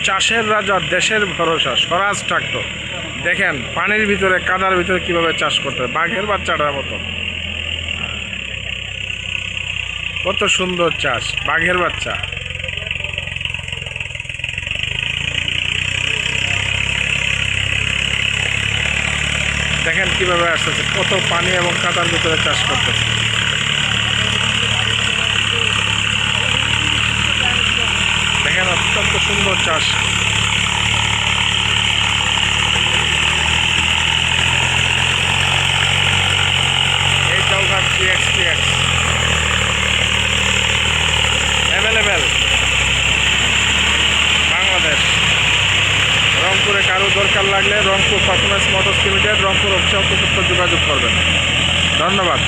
চাষের রাজা, দেশের ভরসা স্বরাজ ট্রাক্টর। দেখেন পানির ভিতরে, কাদার ভিতরে কিভাবে চাষ করতে হয়, বাঘের বাচ্চাটার মতো। কত সুন্দর চাষ, বাঘের বাচ্চা। দেখেন কিভাবে আসতেছে, কত পানি এবং কাদার ভিতরে চাষ করতেছে। দেখেন অত্যন্ত সুন্দর চাষ। এই চৌঘাট GX অ্যাভেলেবেল বাংলাদেশ। রংপুরে কারো দরকার লাগলে Rangpur performance motors limited, Rangpur অফিসে যোগাযোগ করবেন। ধন্যবাদ।